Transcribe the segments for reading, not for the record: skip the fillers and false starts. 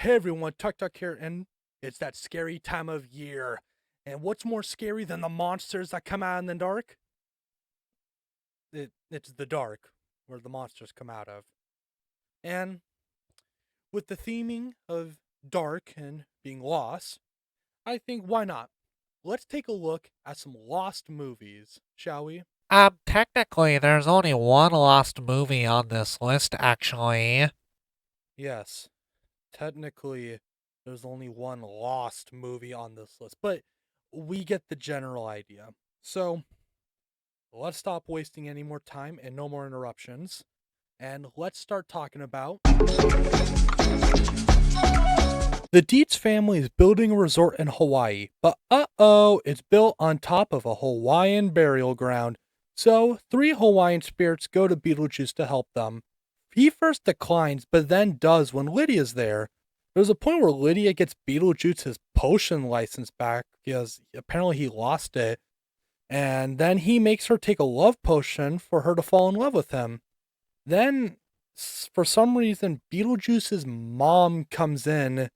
Hey everyone, Tuck Tuck here, and it's that scary time of year. And what's more scary than the monsters that come out in the dark? It's the dark, where the monsters come out of. And with the theming of dark and being lost, I think why not? Let's take a look at some lost movies, shall we? Technically, there's only one lost movie on this list, actually. Yes, technically, there's only one lost movie on this list, but we get the general idea. So, let's stop wasting any more time and no more interruptions. And let's start talking about the Dietz family is building a resort in Hawaii, but it's built on top of a Hawaiian burial ground. So, three Hawaiian spirits go to Beetlejuice to help them. He first declines, but then does when Lydia's there. There's a point where Lydia gets Beetlejuice his potion license back because apparently he lost it. And then he makes her take a love potion for her to fall in love with him. Then, for some reason, Beetlejuice's mom comes in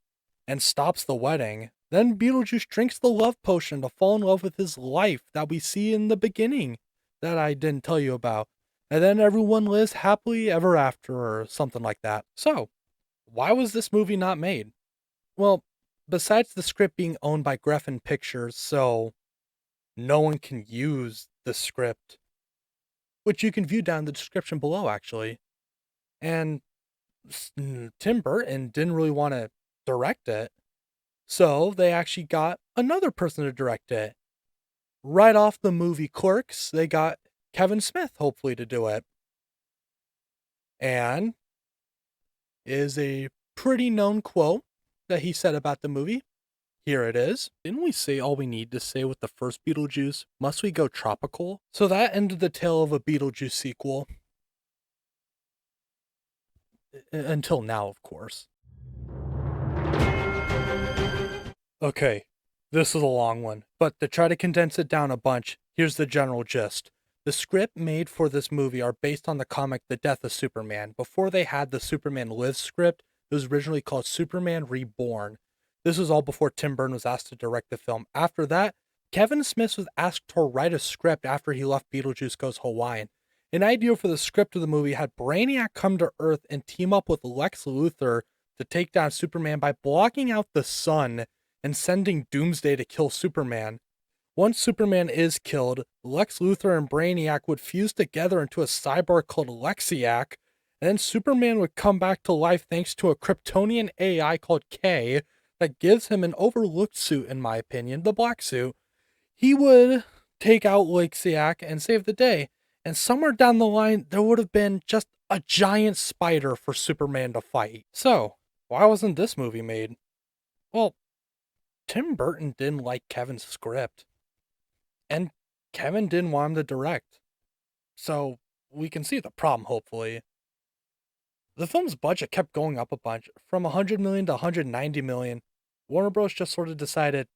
and stops the wedding. Then Beetlejuice drinks the love potion to fall in love with his life that we see in the beginning that I didn't tell you about. And then everyone lives happily ever after or something like that. So, why was this movie not made? Well, besides the script being owned by Griffin Pictures, so no one can use the script, which you can view down in the description below, actually. And Tim Burton didn't really want to direct it, so they actually got another person to direct it. Right off the movie Clerks, they got Kevin Smith, hopefully, to do it. And is a pretty known quote that he said about the movie. Here it is. Didn't we say all we need to say with the first Beetlejuice? Must we go tropical? So that ended the tale of a Beetlejuice sequel. Until now, of course. Okay, this is a long one, but to try to condense it down a bunch, here's the general gist. The script made for this movie are based on the comic The Death of Superman. Before they had the Superman Lives script, it was originally called Superman Reborn. This was all before Tim Burton was asked to direct the film. After that, Kevin Smith was asked to write a script after he left Beetlejuice Goes Hawaiian. An idea for the script of the movie had Brainiac come to Earth and team up with Lex Luthor to take down Superman by blocking out the sun and sending Doomsday to kill Superman. Once Superman is killed, Lex Luthor and Brainiac would fuse together into a cyborg called Lexiac, and then Superman would come back to life thanks to a Kryptonian AI called K that gives him an overlooked suit, in my opinion, the black suit. He would take out Lexiac and save the day, and somewhere down the line, there would have been just a giant spider for Superman to fight. So, why wasn't this movie made? Well, Tim Burton didn't like Kevin's script, and Kevin didn't want him to direct. So we can see the problem, hopefully. The film's budget kept going up a bunch, from 100 million to 190 million. Warner Bros. Just sort of decided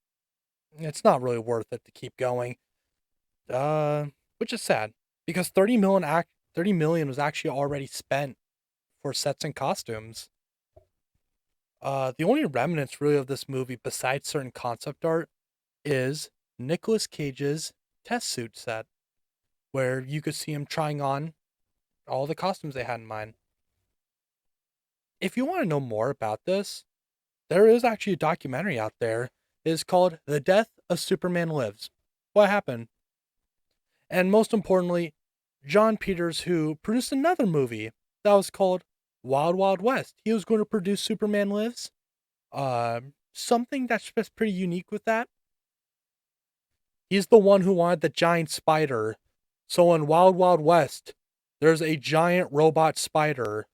it's not really worth it to keep going. Which is sad, because 30 million was actually already spent for sets and costumes. The only remnants really of this movie, besides certain concept art, is Nicolas Cage's test suit set, where you could see him trying on all the costumes they had in mind. If you want to know more about this, there is actually a documentary out there. It is called The Death of Superman Lives. What happened? And most importantly, John Peters, who produced another movie that was called Wild Wild West. He was going to produce Superman Lives. Something that's just pretty unique with that. He's the one who wanted the giant spider. So in Wild Wild West, there's a giant robot spider.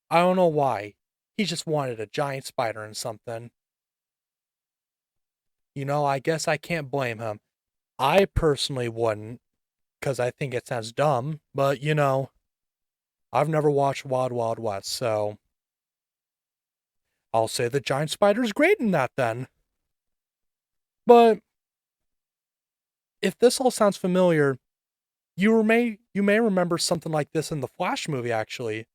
I don't know why. He just wanted a giant spider and something. I guess I can't blame him. I personally wouldn't, because I think it sounds dumb, but I've never watched Wild Wild West, so I'll say the giant spider's great in that then. But if this all sounds familiar, you may remember something like this in the Flash movie, actually.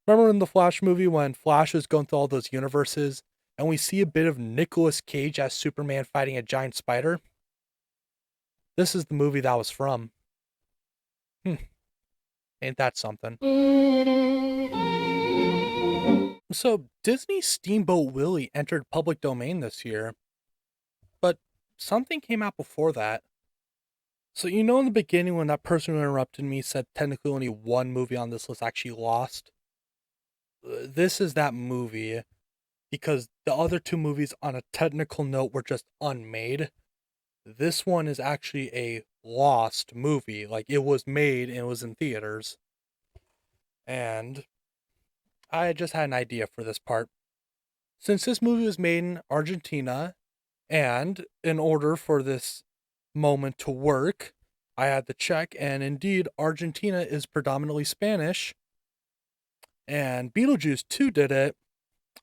Remember in the Flash movie when Flash is going through all those universes and we see a bit of Nicolas Cage as Superman fighting a giant spider? This is the movie that was from. Ain't that something? So, Disney's Steamboat Willie entered public domain this year, but something came out before that. So, in the beginning when that person who interrupted me said technically only one movie on this list actually lost? This is that movie, because the other two movies on a technical note were just unmade. This one is actually a lost movie. Like, it was made and it was in theaters. And I just had an idea for this part. Since this movie was made in Argentina, and in order for this moment to work, I had to check, and indeed, Argentina is predominantly Spanish, and Beetlejuice 2 did it.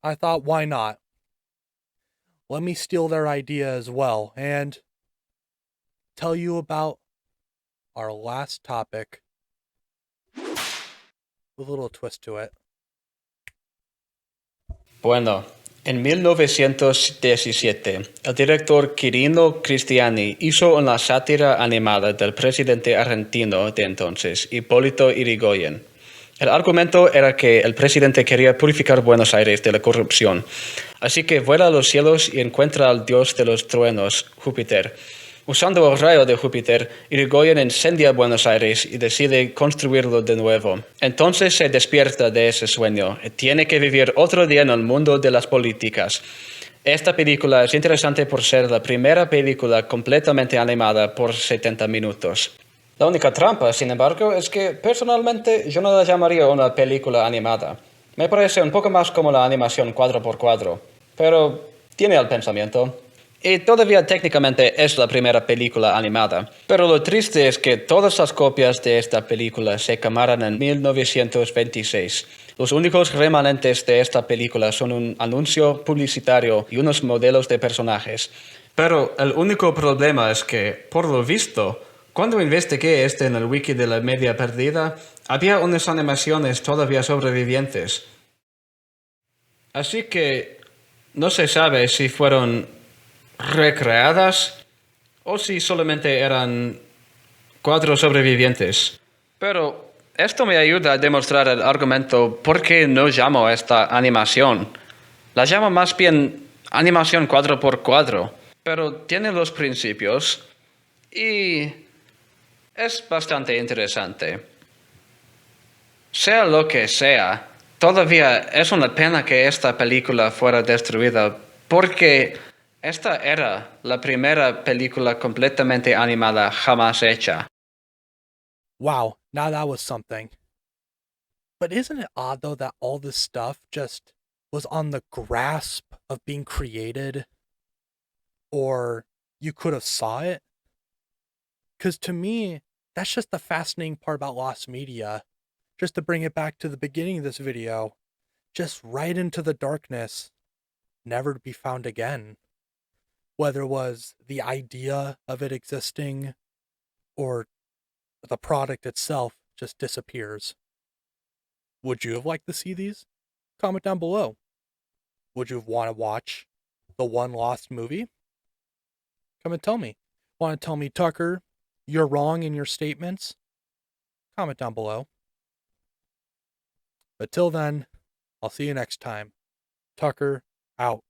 I thought, why not? Let me steal their idea as well, and tell you about our last topic with a little twist to it. Bueno, en 1917, el director Quirino Cristiani hizo una sátira animada del presidente argentino de entonces, Hipólito Yrigoyen. El argumento era que el presidente quería purificar Buenos Aires de la corrupción, así que vuela a los cielos y encuentra al dios de los truenos, Júpiter. Usando el rayo de Júpiter, Yrigoyen incendia Buenos Aires y decide construirlo de nuevo. Entonces se despierta de ese sueño y tiene que vivir otro día en el mundo de las políticas. Esta película es interesante por ser la primera película completamente animada por 70 minutos. La única trampa, sin embargo, es que personalmente yo no la llamaría una película animada. Me parece un poco más como la animación 4x4, pero tiene el pensamiento. Y todavía técnicamente es la primera película animada. Pero lo triste es que todas las copias de esta película se quemaron en 1926. Los únicos remanentes de esta película son un anuncio publicitario y unos modelos de personajes. Pero el único problema es que, por lo visto, cuando investigué en el wiki de la media perdida, había unas animaciones todavía sobrevivientes. Así que no se sabe si fueron recreadas o si solamente eran 4 sobrevivientes. Pero esto me ayuda a demostrar el argumento por qué no llamo esta animación. La llamo más bien animación 4x4, pero tiene los principios y es bastante interesante. Sea lo que sea, todavía es una pena que esta película fuera destruida porque esta era la primera película completamente animada jamás hecha. Wow, now that was something. But isn't it odd, though, that all this stuff just was on the grasp of being created? Or you could have saw it? Because to me, that's just the fascinating part about lost media. Just to bring it back to the beginning of this video, just right into the darkness, never to be found again. Whether it was the idea of it existing or the product itself just disappears. Would you have liked to see these? Comment down below. Would you want to watch the one lost movie? Come and tell me. Want to tell me, Tucker, you're wrong in your statements? Comment down below. But till then, I'll see you next time. Tucker, out.